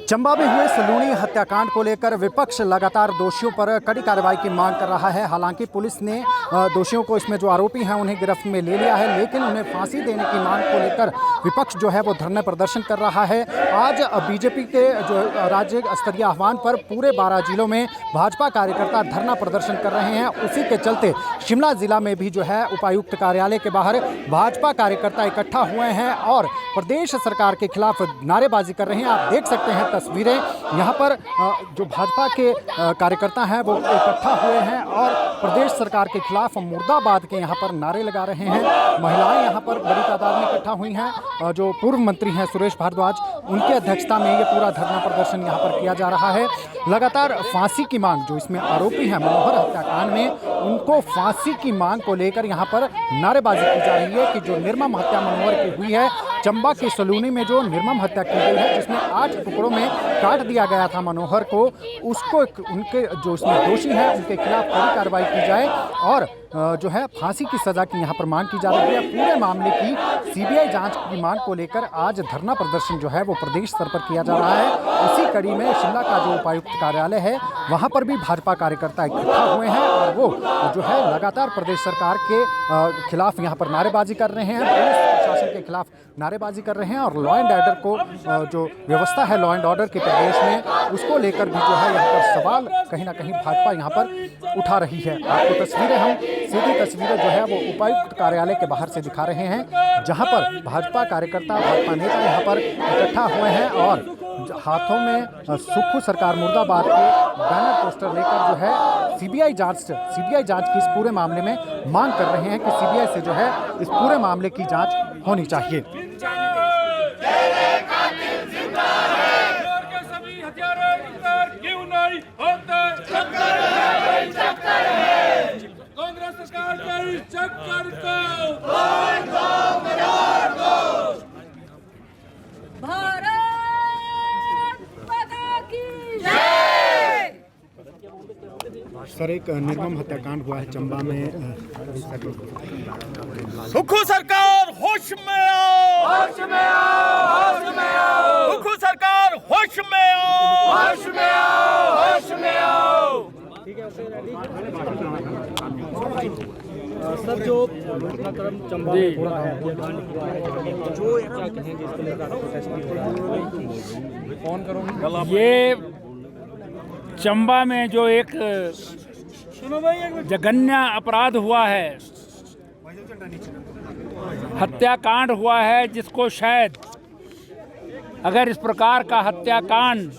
चंबा में हुए सलूनी हत्याकांड को लेकर विपक्ष लगातार दोषियों पर कड़ी कार्रवाई की मांग कर रहा है। हालांकि पुलिस ने दोषियों को, इसमें जो आरोपी हैं, उन्हें गिरफ्त में ले लिया है, लेकिन उन्हें फांसी देने की मांग को लेकर विपक्ष जो है वो धरना प्रदर्शन कर रहा है। आज बीजेपी के जो राज्य स्तरीय आह्वान पर पूरे 12 जिलों में भाजपा कार्यकर्ता धरना प्रदर्शन कर रहे हैं। उसी के चलते शिमला जिला में भी जो है उपायुक्त कार्यालय के बाहर भाजपा कार्यकर्ता इकट्ठा हुए हैं और प्रदेश सरकार के खिलाफ नारेबाजी कर रहे हैं। आप देख सकते हैं तस्वीरें, यहाँ पर जो भाजपा के कार्यकर्ता हैं वो इकट्ठा हुए हैं और प्रदेश सरकार के खिलाफ मुर्दाबाद के यहाँ पर नारे लगा रहे हैं। महिलाएं यहाँ पर बड़ी तादाद में इकट्ठा हुई हैं। जो पूर्व मंत्री हैं सुरेश भारद्वाज, उनकी अध्यक्षता में ये पूरा धरना प्रदर्शन यहाँ पर किया जा रहा है। लगातार फांसी की मांग, जो इसमें आरोपी हैं मनोहर हत्याकांड में, उनको फांसी की मांग को लेकर यहाँ पर नारेबाजी की जा रही है कि जो निर्मम हत्या मनोहर की हुई है, चंबा के सलूनी में जो निर्मम हत्या की गई है, जिसमें 8 टुकड़ों में काट दिया गया था मनोहर को, उसको उनके जो इसमें दोषी हैं उनके खिलाफ कड़ी कार्रवाई की जाए और जो है फांसी की सज़ा की यहाँ पर मांग की जा रही है। पूरे मामले की सीबीआई जांच की मांग को लेकर आज धरना प्रदर्शन जो है वो प्रदेश स्तर पर किया जा रहा है। उसी कड़ी में शिमला का जो उपायुक्त कार्यालय है, वहाँ पर भी भाजपा कार्यकर्ता इकट्ठा हुए हैं और वो जो है लगातार प्रदेश सरकार के खिलाफ यहाँ पर नारेबाजी कर रहे हैं, पुलिस प्रशासन के खिलाफ नारेबाजी कर रहे हैं और लॉ एंड ऑर्डर को, जो व्यवस्था है लॉ एंड ऑर्डर के प्रदेश में, उसको लेकर भी जो है यहाँ पर सवाल कहीं ना कहीं भाजपा यहाँ पर उठा रही है। आपको तस्वीरें, हम सीधी तस्वीरें जो है वो उपायुक्त कार्यालय के बाहर से दिखा रहे हैं, जहाँ पर भाजपा कार्यकर्ता, भाजपा नेता यहाँ पर इकट्ठा हुए हैं और हाथों में सुक्खू सरकार मुर्दाबाद के बैनर पोस्टर लेकर जो है सीबीआई जांच की इस पूरे मामले में मांग कर रहे हैं कि सीबीआई से जो है इस पूरे मामले की जांच होनी चाहिए। कांग्रेस सरकार के चक्कर सर, एक निर्मम हत्याकांड हुआ है चंबा में। सुक्खू सरकार होश में आओ, होश में आओ, होश में आओ। सुक्खू सरकार होश में आओ, होश में आओ, होश में आओ। सर, जो घटनाक्रम चंबा में हुआ है, जो क्या कहेंगे इसको लेकर फोन करो। ये चंबा में जो एक जघन्य अपराध हुआ है, हत्याकांड हुआ है, जिसको शायद अगर इस प्रकार का हत्याकांड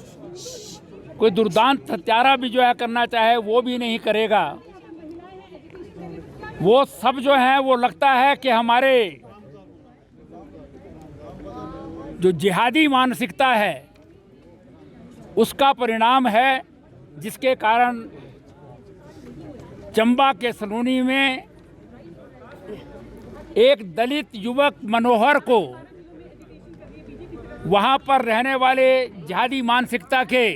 कोई दुर्दांत हत्यारा भी जो है करना चाहे वो भी नहीं करेगा। वो सब जो है वो लगता है कि हमारे जो जिहादी मानसिकता है उसका परिणाम है, जिसके कारण चंबा के सलूनी में एक दलित युवक मनोहर को वहां पर रहने वाले जिहादी मानसिकता के,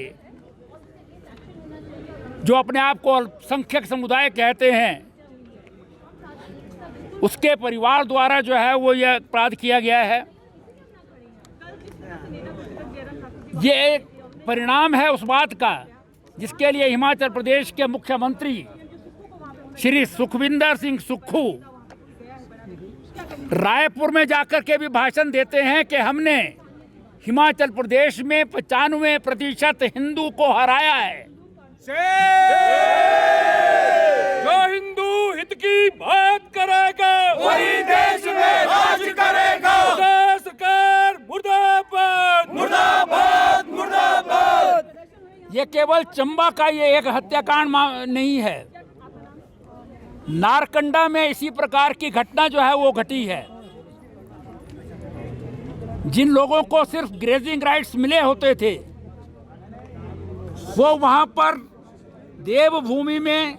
जो अपने आप को अल्पसंख्यक समुदाय कहते हैं, उसके परिवार द्वारा जो है वो यह अपराध किया गया है। ये एक परिणाम है उस बात का जिसके लिए हिमाचल प्रदेश के मुख्यमंत्री श्री सुखविंदर सिंह सुक्खू रायपुर में जाकर के भी भाषण देते हैं कि हमने हिमाचल प्रदेश में 95% हिंदू को हराया है। जो हिंदू हित की बात करेगा वही देश में राज करेगा। सरकार मुर्दाबाद, मुर्दाबाद, मुर्दाबाद। ये केवल चंबा का ये एक हत्याकांड नहीं है, नारकंडा में इसी प्रकार की घटना जो है वो घटी है। जिन लोगों को सिर्फ ग्रेजिंग राइट्स मिले होते थे, वो वहां पर देवभूमि में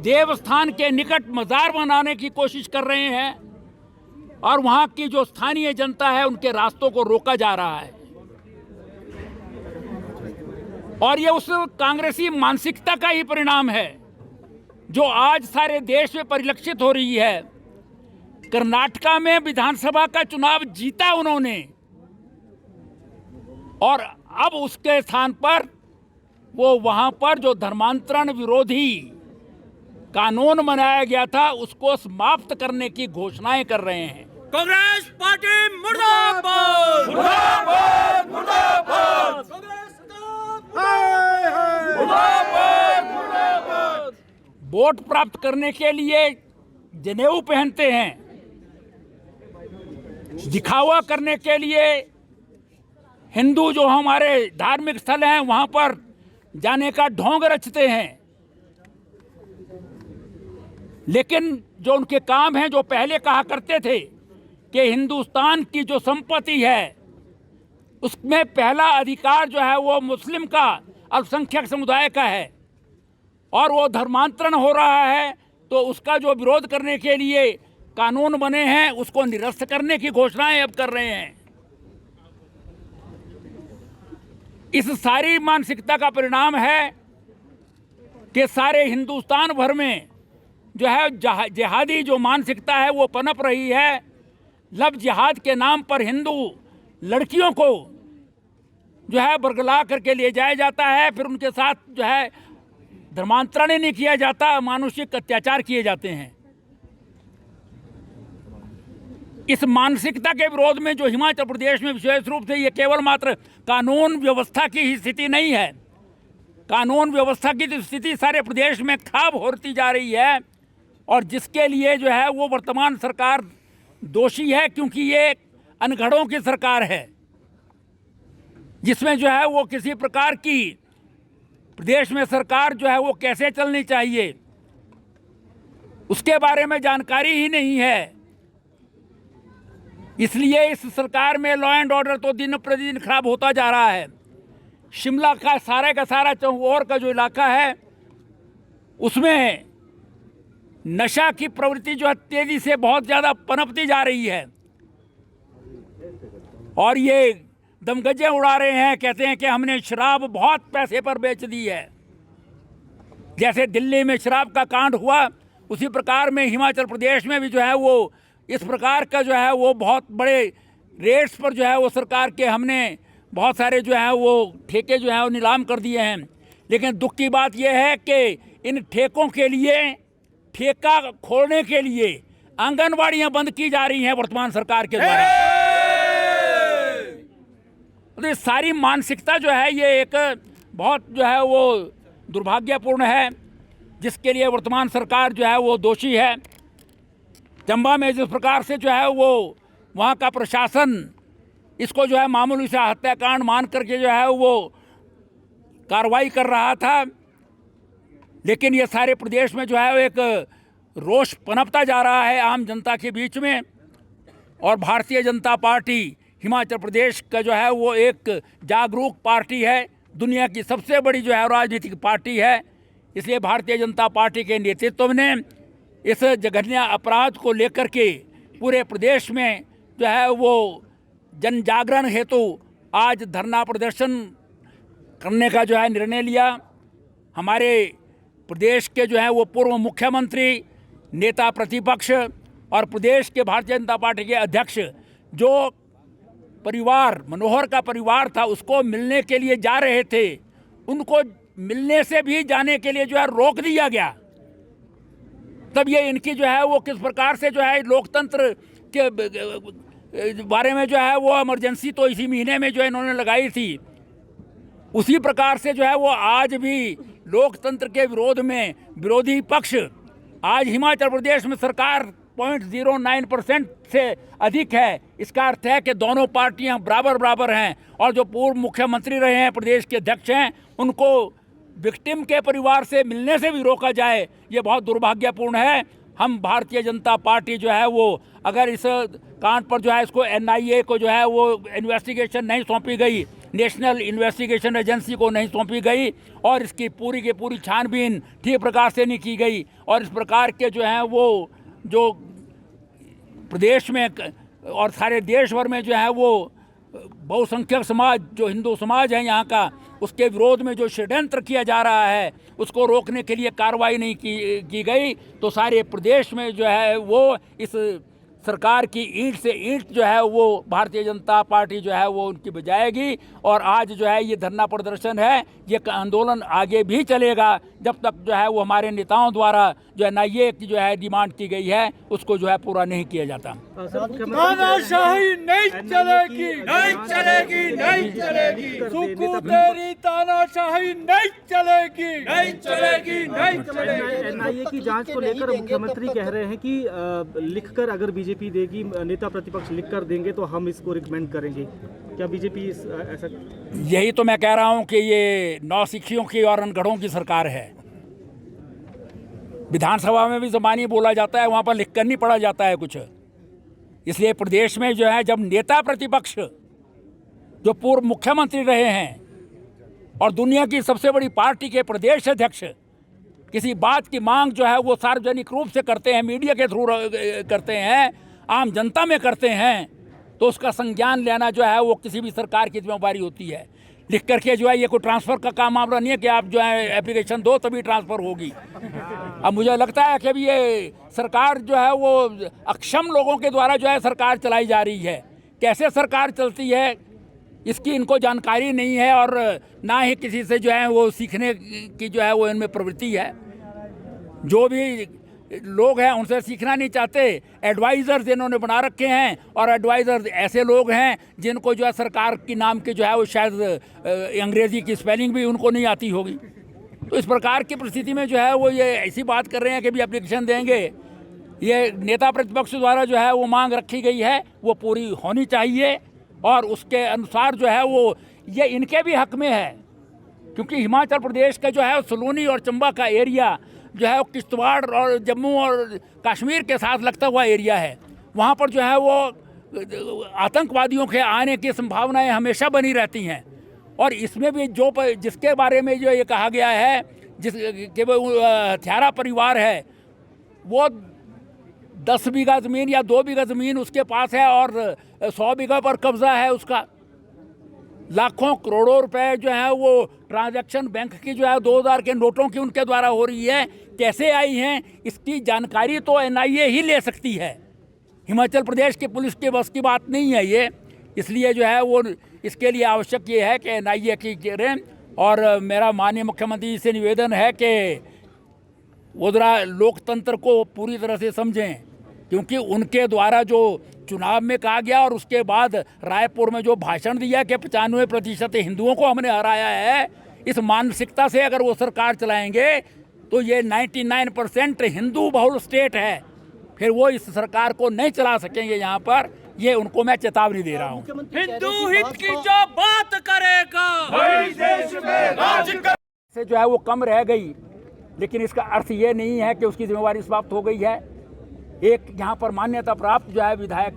देवस्थान के निकट मजार बनाने की कोशिश कर रहे हैं और वहां की जो स्थानीय जनता है उनके रास्तों को रोका जा रहा है। और ये उस कांग्रेसी मानसिकता का ही परिणाम है जो आज सारे देश में परिलक्षित हो रही है। कर्नाटका में विधानसभा का चुनाव जीता उन्होंने, और अब उसके स्थान पर वो वहाँ पर जो धर्मांतरण विरोधी कानून बनाया गया था उसको समाप्त करने की घोषणाएं कर रहे हैं। कांग्रेस पार्टी मुर्दाबाद मुर्दाबाद मुर्दाबाद मुर्दाबाद। वोट प्राप्त करने के लिए जनेऊ पहनते हैं, दिखावा करने के लिए हिंदू जो हमारे धार्मिक स्थल हैं वहां पर जाने का ढोंग रचते हैं, लेकिन जो उनके काम हैं, जो पहले कहा करते थे कि हिंदुस्तान की जो संपत्ति है उसमें पहला अधिकार जो है वो मुस्लिम का, अल्पसंख्यक समुदाय का है, और वो धर्मांतरण हो रहा है तो उसका जो विरोध करने के लिए कानून बने हैं उसको निरस्त करने की घोषणाएं अब कर रहे हैं। इस सारी मानसिकता का परिणाम है कि सारे हिंदुस्तान भर में जो है जिहादी जो मानसिकता है वो पनप रही है। लव जिहाद के नाम पर हिंदू लड़कियों को जो है बरगला करके ले जाया जाता है, फिर उनके साथ जो है धर्मांतरण ही नहीं किया जाता, मानुषिक अत्याचार किए जाते हैं। इस मानसिकता के विरोध में जो हिमाचल प्रदेश में विशेष रूप से ये केवल मात्र कानून व्यवस्था की ही स्थिति नहीं है, कानून व्यवस्था की स्थिति सारे प्रदेश में खराब होती जा रही है, और जिसके लिए जो है वो वर्तमान सरकार दोषी है, क्योंकि ये अनगढ़ों की सरकार है जिसमें जो है वो किसी प्रकार की प्रदेश में सरकार जो है वो कैसे चलनी चाहिए उसके बारे में जानकारी ही नहीं है। इसलिए इस सरकार में लॉ एंड ऑर्डर तो दिन प्रतिदिन खराब होता जा रहा है। शिमला का सारा चौर का जो इलाका है उसमें नशा की प्रवृत्ति जो है तेजी से बहुत ज़्यादा पनपती जा रही है, और ये दमगजे उड़ा रहे हैं, कहते हैं कि हमने शराब बहुत पैसे पर बेच दी है। जैसे दिल्ली में शराब का कांड हुआ उसी प्रकार में हिमाचल प्रदेश में भी जो है वो इस प्रकार का जो है वो बहुत बड़े रेट्स पर जो है वो सरकार के हमने बहुत सारे जो है वो ठेके जो है वो नीलाम कर दिए हैं। लेकिन दुख की बात यह है कि इन ठेकों के लिए, ठेका खोलने के लिए आंगनबाड़ियां बंद की जा रही हैं वर्तमान सरकार के द्वारा। तो ये सारी मानसिकता जो है ये एक बहुत जो है वो दुर्भाग्यपूर्ण है, जिसके लिए वर्तमान सरकार जो है वो दोषी है। चंबा में जिस प्रकार से जो है वो वहाँ का प्रशासन इसको जो है मामूली सा हत्याकांड मान करके जो है वो कार्रवाई कर रहा था, लेकिन ये सारे प्रदेश में जो है एक रोष पनपता जा रहा है आम जनता के बीच में। और भारतीय जनता पार्टी हिमाचल प्रदेश का जो है वो एक जागरूक पार्टी है, दुनिया की सबसे बड़ी जो है राजनीतिक पार्टी है। इसलिए भारतीय जनता पार्टी के नेतृत्व ने इस जघन्य अपराध को लेकर के पूरे प्रदेश में जो है वो जन जागरण हेतु आज धरना प्रदर्शन करने का जो है निर्णय लिया। हमारे प्रदेश के जो है वो पूर्व मुख्यमंत्री, नेता प्रतिपक्ष और प्रदेश के भारतीय जनता पार्टी के अध्यक्ष, जो परिवार मनोहर का परिवार था उसको मिलने के लिए जा रहे थे, उनको मिलने से भी जाने के लिए जो है रोक दिया गया। तब ये इनकी जो है वो किस प्रकार से जो है लोकतंत्र के बारे में जो है वो इमरजेंसी तो इसी महीने में जो है इन्होंने लगाई थी, उसी प्रकार से जो है वो आज भी लोकतंत्र के विरोध में विरोधी पक्ष आज हिमाचल प्रदेश में सरकार 0.09% से अधिक है। इसका अर्थ है कि दोनों पार्टियां बराबर हैं, और जो पूर्व मुख्यमंत्री रहे हैं, प्रदेश के अध्यक्ष हैं, उनको विक्टिम के परिवार से मिलने से भी रोका जाए, ये बहुत दुर्भाग्यपूर्ण है। हम भारतीय जनता पार्टी जो है वो अगर इस कांड पर जो है इसको NIA को जो है वो इन्वेस्टिगेशन नहीं सौंपी गई, नेशनल इन्वेस्टिगेशन एजेंसी को नहीं सौंपी गई, और इसकी पूरी की पूरी छानबीन ठीक प्रकार से नहीं की गई, और इस प्रकार के जो है वो जो प्रदेश में और सारे देश भर में जो है वो बहुसंख्यक समाज, जो हिंदू समाज है यहाँ का, उसके विरोध में जो षड्यंत्र किया जा रहा है उसको रोकने के लिए कार्रवाई नहीं की गई, तो सारे प्रदेश में जो है वो इस सरकार की ईंट से ईंट जो है वो भारतीय जनता पार्टी जो है वो उनकी बजाएगी। और आज जो है ये धरना प्रदर्शन है, ये आंदोलन आगे भी चलेगा जब तक जो है वो हमारे नेताओं द्वारा जो है NIA की जो है डिमांड की गई है उसको जो है पूरा नहीं किया जाता। तानाशाही नहीं चलेगी, नहीं चलेगी, नहीं चलेगी। सुकू तेरी तानाशाही नहीं चलेगी, नहीं चलेगी, नहीं चलेगी। NIA की जांच को लेकर मुख्यमंत्री कह रहे हैं कि लिखकर अगर बीजेपी देगी, नेता प्रतिपक्ष लिखकर देंगे तो हम इसको रिकमेंड करेंगे। क्या बीजेपी ऐसा? यही तो मैं कह रहा हूं कि ये नौसिखियों की और अनगढ़ों की सरकार है। विधानसभा में भी ज़बानी बोला जाता है, वहाँ पर लिखकर नहीं पढ़ा जाता है कुछ। इसलिए प्रदेश में जो है जब नेता प्रतिपक्ष जो पूर्व मुख्यमंत्री रहे हैं और दुनिया की सबसे बड़ी पार्टी के प्रदेश अध्यक्ष किसी बात की मांग जो है वो सार्वजनिक रूप से करते हैं, मीडिया के थ्रू करते हैं, आम जनता में करते हैं, तो उसका संज्ञान लेना जो है वो किसी भी सरकार की जिम्मेदारी होती है। लिख करके जो है ये कोई ट्रांसफ़र का काम मामला नहीं है कि आप जो है एप्लीकेशन दो तभी ट्रांसफ़र होगी। अब मुझे लगता है कि अभी ये सरकार जो है वो अक्षम लोगों के द्वारा जो है सरकार चलाई जा रही है। कैसे सरकार चलती है इसकी इनको जानकारी नहीं है और ना ही किसी से जो है वो सीखने की जो है वो इनमें प्रवृत्ति है। जो भी लोग हैं उनसे सीखना नहीं चाहते। एडवाइज़र्स इन्होंने बना रखे हैं और एडवाइज़र्स ऐसे लोग हैं जिनको जो है सरकार की नाम के जो है वो शायद अंग्रेज़ी की स्पेलिंग भी उनको नहीं आती होगी। तो इस प्रकार की परिस्थिति में जो है वो ये ऐसी बात कर रहे हैं कि भी एप्लीकेशन देंगे। ये नेता प्रतिपक्ष द्वारा जो है वो मांग रखी गई है वो पूरी होनी चाहिए और उसके अनुसार जो है वो ये इनके भी हक में है, क्योंकि हिमाचल प्रदेश का जो है सलूनी और चंबा का एरिया जो है वो किश्तवाड़ और जम्मू और कश्मीर के साथ लगता हुआ एरिया है। वहाँ पर जो है वो आतंकवादियों के आने की संभावनाएं हमेशा बनी रहती हैं। और इसमें भी जो जिसके बारे में जो ये कहा गया है कि वो हत्यारा परिवार है, वो 10 बीघा ज़मीन या 2 बीघा ज़मीन उसके पास है और 100 बीघा पर कब्ज़ा है उसका। लाखों करोड़ों रुपए जो है वो ट्रांजैक्शन बैंक की जो है 2000 के नोटों की उनके द्वारा हो रही है। कैसे आई हैं इसकी जानकारी तो NIA ही ले सकती है। हिमाचल प्रदेश की पुलिस के बस की बात नहीं है ये। इसलिए जो है वो इसके लिए आवश्यक ये है कि NIA की करें। और मेरा माननीय मुख्यमंत्री से निवेदन है कि वो ज़रा लोकतंत्र को पूरी तरह से समझें, क्योंकि उनके द्वारा जो चुनाव में कहा गया और उसके बाद रायपुर में जो भाषण दिया कि 95% हिंदुओं को हमने हराया है, इस मानसिकता से अगर वो सरकार चलाएंगे तो ये 99% हिंदू बहुल स्टेट है, फिर वो इस सरकार को नहीं चला सकेंगे यहाँ पर। ये उनको मैं चेतावनी दे रहा हूँ। हिंदू हित की जो बात करेगा वही देश में राज कर से जो है वो कम रह गई, लेकिन इसका अर्थ ये नहीं है कि उसकी जिम्मेवारी समाप्त हो गई है। एक यहाँ पर मान्यता प्राप्त जो है विधायक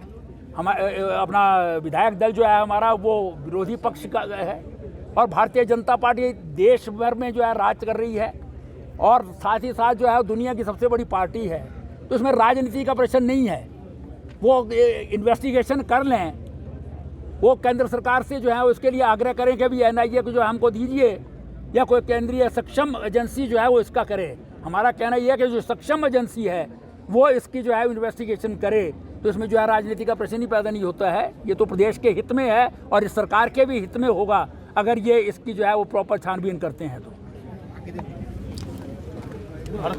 अपना विधायक दल जो है हमारा वो विरोधी पक्ष का है और भारतीय जनता पार्टी देश भर में जो है राज कर रही है और साथ ही साथ जो है दुनिया की सबसे बड़ी पार्टी है। तो इसमें राजनीति का प्रश्न नहीं है। वो इन्वेस्टिगेशन कर लें, वो केंद्र सरकार से जो है उसके लिए आग्रह करें कि भी NIA को जो हमको दीजिए या कोई केंद्रीय सक्षम एजेंसी जो है वो इसका करे। हमारा कहना यह है कि जो सक्षम एजेंसी है वो इसकी जो है इन्वेस्टिगेशन करे, तो इसमें जो है राजनीति का प्रश्न ही पैदा नहीं होता है। ये तो प्रदेश के हित में है और इस सरकार के भी हित में होगा अगर ये इसकी जो है वो प्रॉपर छानबीन करते हैं। तो ये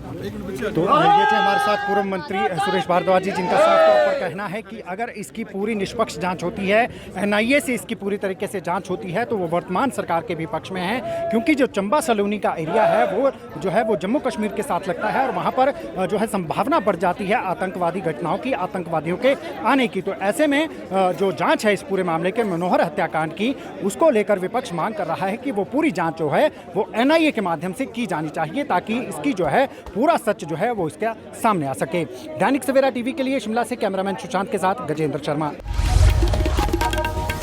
थे हमारे साथ पूर्व मंत्री सुरेश भारद्वाज जी, जिनका साफ तौर पर कहना है कि अगर इसकी पूरी निष्पक्ष जांच होती है, NIA से इसकी पूरी तरीके से जांच होती है, तो वो वर्तमान सरकार के भी पक्ष में है, क्योंकि जो चंबा सलोनी का एरिया है वो जो है वो जम्मू कश्मीर के साथ लगता है और वहाँ पर जो है संभावना बढ़ जाती है आतंकवादी घटनाओं की, आतंकवादियों के आने की। तो ऐसे में जो जाँच है इस पूरे मामले के मनोहर हत्याकांड की, उसको लेकर विपक्ष मांग कर रहा है कि वो पूरी जाँच जो है वो NIA के माध्यम से की जानी चाहिए, ताकि इसकी जो है पूरा सच जो है वो इसका सामने आ सके। दैनिक सवेरा टीवी के लिए शिमला से कैमरामैन सुशांत के साथ गजेंद्र शर्मा।